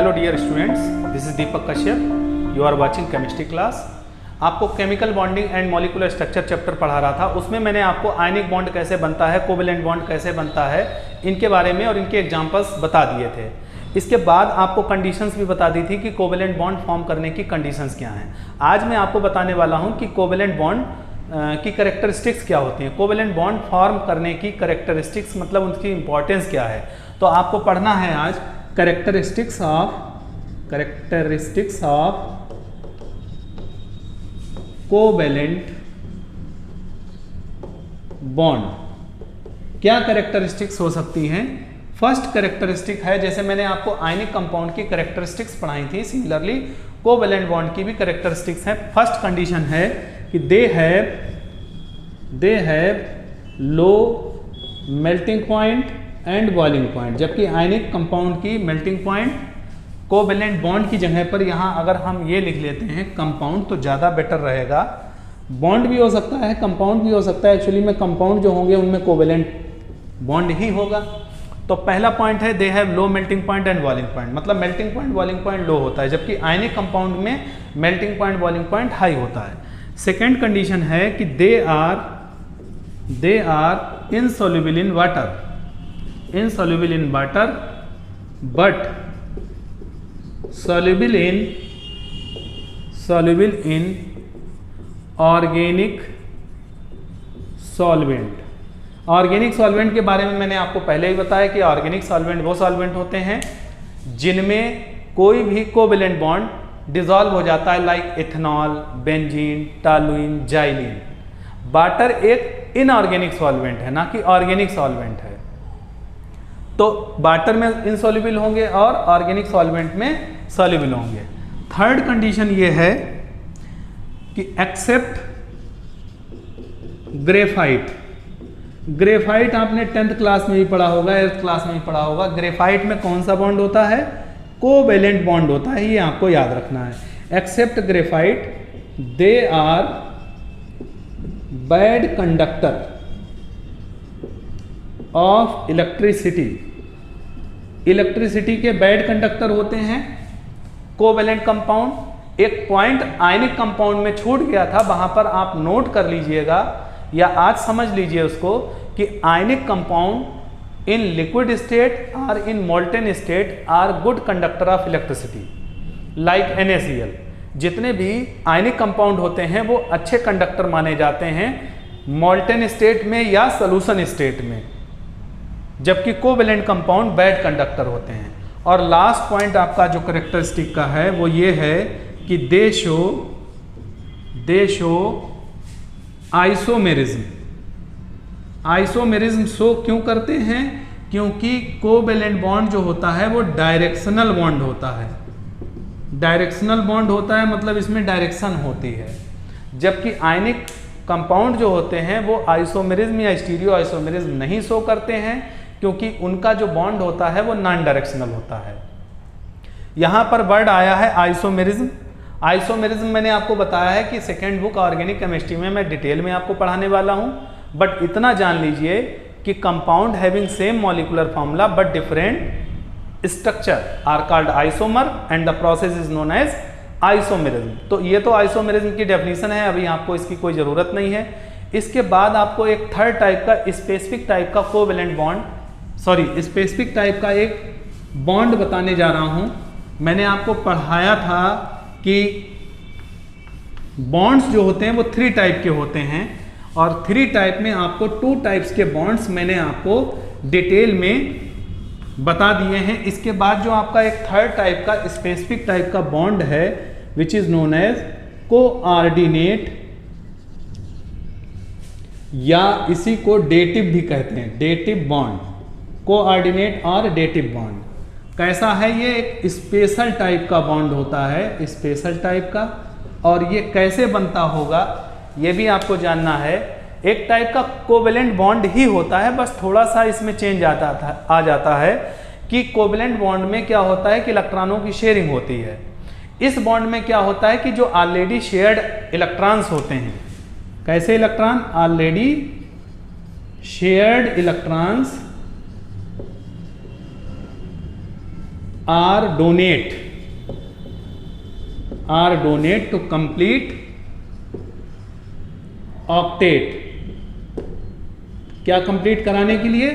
Hello dear students, this is Deepak Kashyap. You are watching chemistry class. आपको chemical bonding and molecular structure chapter पढ़ा रहा था। उसमें मैंने आपको आयनिक बॉन्ड कैसे बनता है, कोवेलेंट बॉन्ड कैसे बनता है, इनके बारे में और इनके एग्जांपल्स बता दिए थे। इसके बाद आपको कंडीशंस भी बता दी थी कि कोवेलेंट बॉन्ड फॉर्म करने की कंडीशंस क्या हैं। आज मैं आपको बताने वाला हूं कि कोवेलेंट बॉन्ड की कैरेक्टरिस्टिक्स क्या होती हैं, कोवेलेंट बॉन्ड फॉर्म करने की कैरेक्टरिस्टिक्स मतलब उनकी इंपॉर्टेंस क्या है। तो आपको पढ़ना है आज कैरेक्टरिस्टिक्स ऑफ कोवेलेंट बॉन्ड। क्या कैरेक्टरिस्टिक्स हो सकती हैं? फर्स्ट कैरेक्टरिस्टिक है, जैसे मैंने आपको आयनिक कंपाउंड की कैरेक्टरिस्टिक्स पढ़ाई थी, सिमिलरली कोवेलेंट बॉन्ड की भी कैरेक्टरिस्टिक्स हैं। फर्स्ट कंडीशन है कि दे have low melting point and boiling point. जबकि आयनिक कंपाउंड की मेल्टिंग पॉइंट कोवेलेंट बॉन्ड की जगह पर यहाँ अगर हम ये लिख लेते हैं कंपाउंड तो ज़्यादा बेटर रहेगा। बॉन्ड भी हो सकता है, कंपाउंड भी हो सकता है। एक्चुअली में कंपाउंड जो होंगे उनमें कोवेलेंट बॉन्ड ही होगा। तो पहला पॉइंट है they have low melting point and boiling point, मतलब melting point boiling point low होता है, जबकि आयनिक कंपाउंड में melting point boiling point high होता है। सेकेंड कंडीशन है कि they are insoluble in water but soluble in organic solvent. Organic solvent के बारे में मैंने आपको पहले ही बताया कि ऑर्गेनिक सॉल्वेंट वो सॉल्वेंट होते हैं जिनमें कोई भी कोवेलेंट बॉन्ड डिसॉल्व हो जाता है, like ethanol, benzene, toluene, xylene. Water एक इनऑर्गेनिक सॉल्वेंट है, ना कि ऑर्गेनिक सॉल्वेंट है। तो वाटर में इनसॉल्युबल होंगे और ऑर्गेनिक सॉल्वेंट में सॉल्युबल होंगे। थर्ड कंडीशन ये है कि एक्सेप्ट ग्रेफाइट। ग्रेफाइट आपने 10th क्लास में भी पढ़ा होगा, 8th क्लास में भी पढ़ा होगा। ग्रेफाइट में कौन सा बॉन्ड होता है? कोवेलेंट बॉन्ड होता है, ये आपको याद रखना है। Except graphite they are bad conductor of electricity. Electricity के बैड कंडक्टर होते हैं कोवेलेंट कंपाउंड। एक पॉइंट आयनिक कंपाउंड में छूट गया था, वहां पर आप नोट कर लीजिएगा या आज समझ लीजिए उसको कि ionic compound in liquid state और in molten state are good conductor of electricity, like NaCl। जितने भी आयनिक कंपाउंड होते हैं वो अच्छे कंडक्टर माने जाते हैं मोल्टेन स्टेट में या सोल्यूशन स्टेट में, जबकि कोवेलेंट कंपाउंड बैड कंडक्टर होते हैं। और लास्ट पॉइंट आपका जो कैरेक्टरिस्टिक का है वो ये है कि दे शो आइसोमेरिज्म। आइसोमेरिज्म शो क्यों करते हैं? क्योंकि कोवेलेंट बॉन्ड जो होता है वो डायरेक्शनल बॉन्ड होता है। डायरेक्शनल बॉन्ड होता है मतलब इसमें डायरेक्शन होती है, जबकि आयनिक कंपाउंड जो होते हैं वो आइसोमेरिज्म या स्टीरियो आइसोमेरिज्म नहीं शो करते हैं, क्योंकि उनका जो बॉन्ड होता है वो नॉन डायरेक्शनल होता है। यहां पर वर्ड आया है आइसोमेरिज्म। आइसोमेरिज्म मैंने आपको बताया है कि सेकेंड बुक ऑर्गेनिक केमिस्ट्री में मैं डिटेल में आपको पढ़ाने वाला हूं, बट इतना जान लीजिए कि compound having same molecular formula but different structure are called isomer and the process is known as isomerism. तो ये तो आइसोमेरिज्म की डेफिनेशन है, अभी आपको इसकी कोई ज़रूरत नहीं है। इसके बाद आपको एक थर्ड टाइप का स्पेसिफिक टाइप का कोवेलेंट बॉन्ड, स्पेसिफिक टाइप का एक बॉन्ड बताने जा रहा हूं। मैंने आपको पढ़ाया था कि बॉन्ड्स जो होते हैं वो 3 टाइप के होते हैं, और 3 टाइप में आपको 2 टाइप्स के बॉन्ड्स मैंने आपको डिटेल में बता दिए हैं। इसके बाद जो आपका एक थर्ड टाइप का स्पेसिफिक टाइप का बॉन्ड है which is known as coordinate, या इसी को डेटिव भी कहते हैं, डेटिव बॉन्ड। कोऑर्डिनेट और डेटिव बॉन्ड कैसा है? ये एक स्पेशल टाइप का बॉन्ड होता है, स्पेशल टाइप का। और ये कैसे बनता होगा ये भी आपको जानना है। एक टाइप का कोवेलेंट बॉन्ड ही होता है, बस थोड़ा सा इसमें चेंज आ जाता है कि कोवेलेंट बॉन्ड में क्या होता है कि इलेक्ट्रॉनों की शेयरिंग होती है। इस बॉन्ड में क्या होता है कि जो ऑलरेडी शेयर्ड इलेक्ट्रॉन्स होते हैं, कैसे electron? Already shared electrons are donate to complete octet. क्या कंप्लीट कराने के लिए?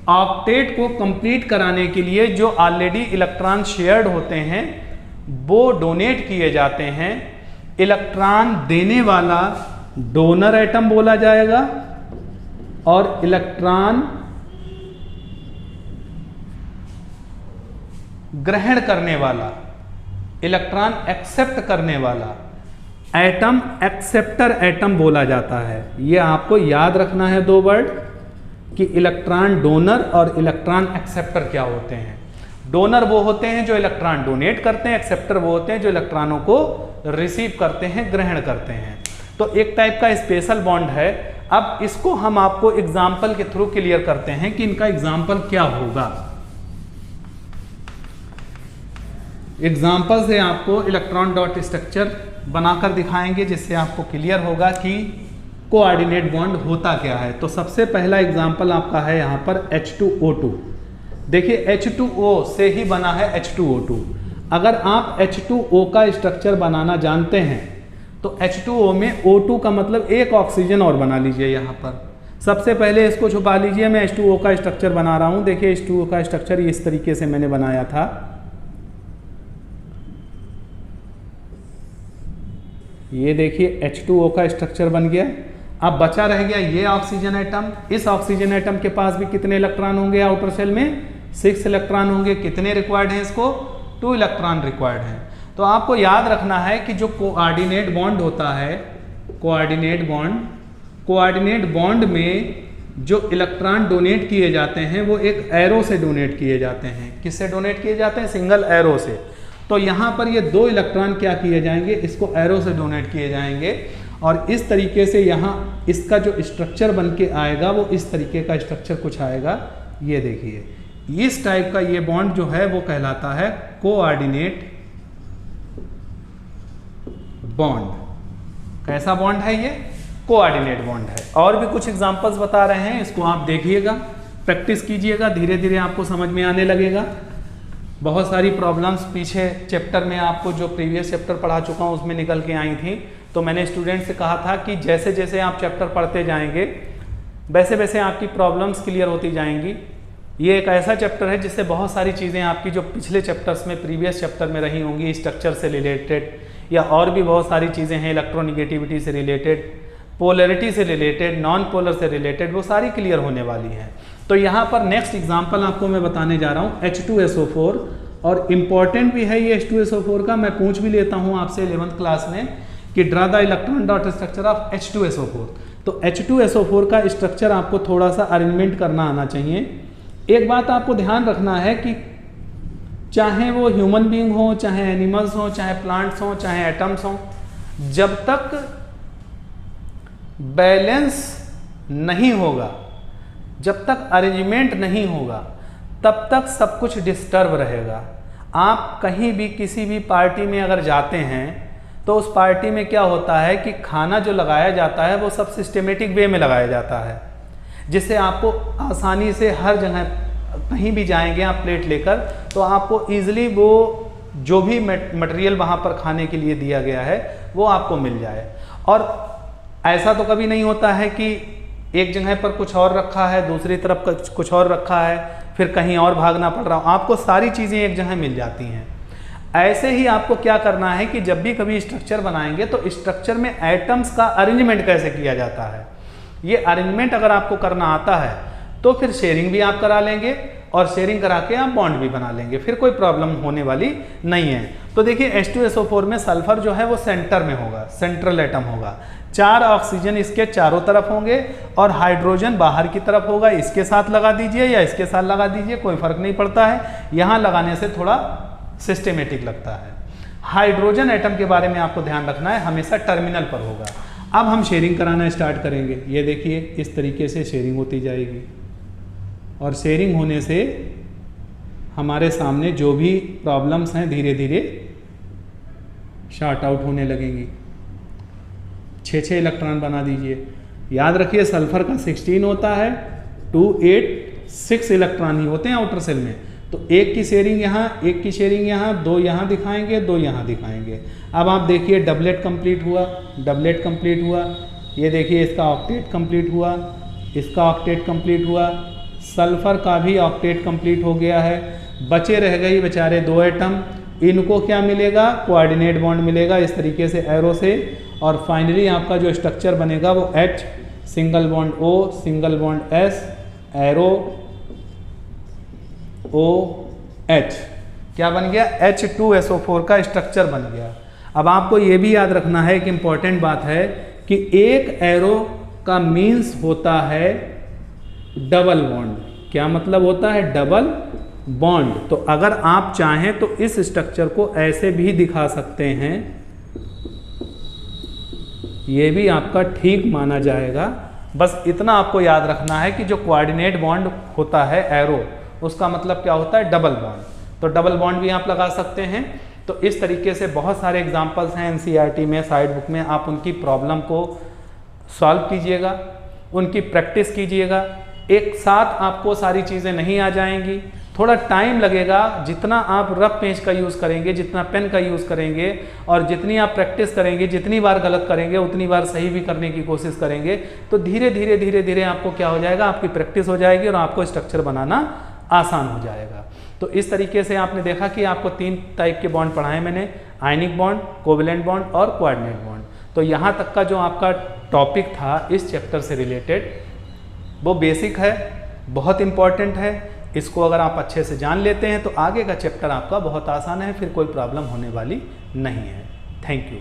ऑक्टेट को कंप्लीट कराने के लिए जो ऑलरेडी इलेक्ट्रॉन शेयर्ड होते हैं वो डोनेट किए जाते हैं। इलेक्ट्रॉन देने वाला डोनर एटम बोला जाएगा और इलेक्ट्रॉन ग्रहण करने वाला, इलेक्ट्रॉन एक्सेप्ट करने वाला एटम एक्सेप्टर एटम बोला जाता है। यह आपको याद रखना है दो वर्ड कि इलेक्ट्रॉन डोनर और इलेक्ट्रॉन एक्सेप्टर क्या होते हैं। डोनर वो होते हैं जो इलेक्ट्रॉन डोनेट करते हैं, एक्सेप्टर वो होते हैं जो इलेक्ट्रॉनों को रिसीव करते हैं, ग्रहण करते हैं। तो एक टाइप का स्पेशल बॉन्ड है। अब इसको हम आपको एग्जाम्पल के थ्रू क्लियर करते हैं कि इनका एग्जाम्पल क्या होगा। एग्जाम्पल से आपको इलेक्ट्रॉन डॉट स्ट्रक्चर बनाकर दिखाएंगे जिससे आपको क्लियर होगा कि कोऑर्डिनेट बॉन्ड होता क्या है। तो सबसे पहला एग्जाम्पल आपका है यहाँ पर H2O2। देखिए H2O से ही बना है H2O2। अगर आप H2O का स्ट्रक्चर बनाना जानते हैं तो H2O में O2 का मतलब एक ऑक्सीजन और बना लीजिए। यहाँ पर सबसे पहले इसको छुपा लीजिए। मैं H2O का स्ट्रक्चर बना रहा हूँ। देखिए H2O का स्ट्रक्चर इस तरीके से मैंने बनाया था। ये देखिए H2O का स्ट्रक्चर बन गया। अब बचा रह गया ये ऑक्सीजन एटम। इस ऑक्सीजन एटम के पास भी कितने इलेक्ट्रॉन होंगे? आउटर शेल में 6 इलेक्ट्रॉन होंगे। कितने रिक्वायर्ड हैं इसको? 2 इलेक्ट्रॉन रिक्वायर्ड हैं। तो आपको याद रखना है कि जो कोऑर्डिनेट बॉन्ड होता है, कोऑर्डिनेट बॉन्ड में जो इलेक्ट्रॉन डोनेट किए जाते हैं वो एक एरो से डोनेट किए जाते हैं। किससे डोनेट किए जाते हैं? सिंगल एरो से। तो यहाँ पर ये 2 इलेक्ट्रॉन क्या किए जाएंगे? इसको एरो से डोनेट किए जाएंगे और इस तरीके से यहाँ इसका जो स्ट्रक्चर बन के आएगा वो इस तरीके का स्ट्रक्चर कुछ आएगा। ये देखिए इस टाइप का ये बॉन्ड जो है वो कहलाता है कोऑर्डिनेट बॉन्ड। कैसा बॉन्ड है ये? कोऑर्डिनेट बॉन्ड है। और भी कुछ एग्जांपल्स बता रहे हैं, इसको आप देखिएगा, प्रैक्टिस कीजिएगा, धीरे धीरे आपको समझ में आने लगेगा। बहुत सारी प्रॉब्लम्स पीछे चैप्टर में आपको जो प्रीवियस चैप्टर पढ़ा चुका हूँ उसमें निकल के आई थी। तो मैंने स्टूडेंट से कहा था कि जैसे जैसे आप चैप्टर पढ़ते जाएंगे वैसे वैसे आपकी प्रॉब्लम्स क्लियर होती जाएंगी। ये एक ऐसा चैप्टर है जिससे बहुत सारी चीज़ें आपकी जो पिछले चैप्टर्स में प्रीवियस चैप्टर में रही होंगी, स्ट्रक्चर से रिलेटेड या और भी बहुत सारी चीज़ें हैं, इलेक्ट्रोनिगेटिविटी से रिलेटेड, पोलैरिटी से रिलेटेड, नॉन पोलर से रिलेटेड, वो सारी क्लियर होने वाली हैं। तो यहाँ पर नेक्स्ट एग्जांपल आपको मैं बताने जा रहा हूँ H2SO4, और इम्पॉर्टेंट भी है ये H2SO4 का। मैं पूछ भी लेता हूँ आपसे 11th क्लास में कि draw the electron dot structure of H2SO4। तो H2SO4 का स्ट्रक्चर आपको थोड़ा सा अरेंजमेंट करना आना चाहिए। एक बात आपको ध्यान रखना है कि चाहे वो ह्यूमन बीइंग हो, चाहे एनिमल्स हो, चाहे प्लांट्स हो, चाहे एटम्स हो, जब तक बैलेंस नहीं होगा, जब तक अरेंजमेंट नहीं होगा, तब तक सब कुछ डिस्टर्ब रहेगा। आप कहीं भी किसी भी पार्टी में अगर जाते हैं तो उस पार्टी में क्या होता है कि खाना जो लगाया जाता है वो सब सिस्टमेटिक वे में लगाया जाता है, जिससे आपको आसानी से हर जगह कहीं भी जाएंगे आप प्लेट लेकर तो आपको ईजिली वो जो भी मटेरियल वहाँ पर खाने के लिए दिया गया है वो आपको मिल जाए। और ऐसा तो कभी नहीं होता है कि एक जगह पर कुछ और रखा है, दूसरी तरफ कुछ और रखा है, फिर कहीं और भागना पड़ रहा हो। आपको सारी चीज़ें एक जगह मिल जाती हैं। ऐसे ही आपको क्या करना है कि जब भी कभी स्ट्रक्चर बनाएंगे तो स्ट्रक्चर में एटम्स का अरेंजमेंट कैसे किया जाता है, ये अरेंजमेंट अगर आपको करना आता है तो फिर शेयरिंग भी आप करा लेंगे और शेयरिंग करा के आप बॉन्ड भी बना लेंगे, फिर कोई प्रॉब्लम होने वाली नहीं है। तो देखिए H2SO4 में सल्फर जो है वो सेंटर में होगा, सेंट्रल एटम होगा। 4 ऑक्सीजन इसके चारों तरफ होंगे और हाइड्रोजन बाहर की तरफ होगा। इसके साथ लगा दीजिए या इसके साथ लगा दीजिए, कोई फर्क नहीं पड़ता है। यहाँ लगाने से थोड़ा सिस्टमेटिक लगता है। हाइड्रोजन एटम के बारे में आपको ध्यान रखना है, हमेशा टर्मिनल पर होगा। अब हम शेयरिंग कराना स्टार्ट करेंगे। ये देखिए इस तरीके से शेयरिंग होती जाएगी और शेयरिंग होने से हमारे सामने जो भी प्रॉब्लम्स हैं धीरे धीरे शॉर्ट आउट होने लगेंगी। 6 इलेक्ट्रॉन बना दीजिए। याद रखिए सल्फर का 16 होता है, 2, 8, 6 इलेक्ट्रॉन ही होते हैं आउटर सेल में। तो एक की शेयरिंग यहाँ, एक की शेयरिंग यहाँ, दो यहाँ दिखाएंगे, दो यहाँ दिखाएंगे। अब आप देखिए डबलेट कंप्लीट हुआ, डबलेट कंप्लीट हुआ, ये देखिए इसका ऑक्टेट कंप्लीट हुआ, इसका ऑक्टेट कंप्लीट हुआ, सल्फर का भी ऑक्टेट कंप्लीट हो गया है। बचे रह गई बेचारे दो एटम, इनको क्या मिलेगा, कोऑर्डिनेट बॉन्ड मिलेगा इस तरीके से एरो से। और फाइनली आपका जो स्ट्रक्चर बनेगा वो H, single bond O, single bond S, arrow OH, क्या बन गया, H2SO4 का स्ट्रक्चर बन गया। अब आपको ये भी याद रखना है कि इंपॉर्टेंट बात है कि एक एरो का मीन्स होता है डबल बॉन्ड। क्या मतलब होता है, डबल बॉन्ड। तो अगर आप चाहें तो इस स्ट्रक्चर को ऐसे भी दिखा सकते हैं, ये भी आपका ठीक माना जाएगा। बस इतना आपको याद रखना है कि जो कोऑर्डिनेट बॉन्ड होता है एरो, उसका मतलब क्या होता है, डबल बॉन्ड। तो डबल बॉन्ड भी आप लगा सकते हैं। तो इस तरीके से बहुत सारे एग्जाम्पल्स हैं एनसीईआरटी में, साइड बुक में। आप उनकी प्रॉब्लम को सॉल्व कीजिएगा, उनकी प्रैक्टिस कीजिएगा। एक साथ आपको सारी चीज़ें नहीं आ जाएंगी, थोड़ा टाइम लगेगा। जितना आप रफ पेज का यूज़ करेंगे, जितना पेन का यूज़ करेंगे और जितनी आप प्रैक्टिस करेंगे, जितनी बार गलत करेंगे उतनी बार सही भी करने की कोशिश करेंगे, तो धीरे धीरे धीरे धीरे आपको क्या हो जाएगा, आपकी प्रैक्टिस हो जाएगी और आपको स्ट्रक्चर बनाना आसान हो जाएगा। तो इस तरीके से आपने देखा कि आपको 3 टाइप के बॉन्ड पढ़ाए मैंने, आयनिक बॉन्ड, कोवेलेंट बॉन्ड और कोऑर्डिनेट बॉन्ड। तो यहाँ तक का जो आपका टॉपिक था इस चैप्टर से रिलेटेड वो बेसिक है, बहुत इंपॉर्टेंट है। इसको अगर आप अच्छे से जान लेते हैं तो आगे का चैप्टर आपका बहुत आसान है, फिर कोई प्रॉब्लम होने वाली नहीं है। Thank you.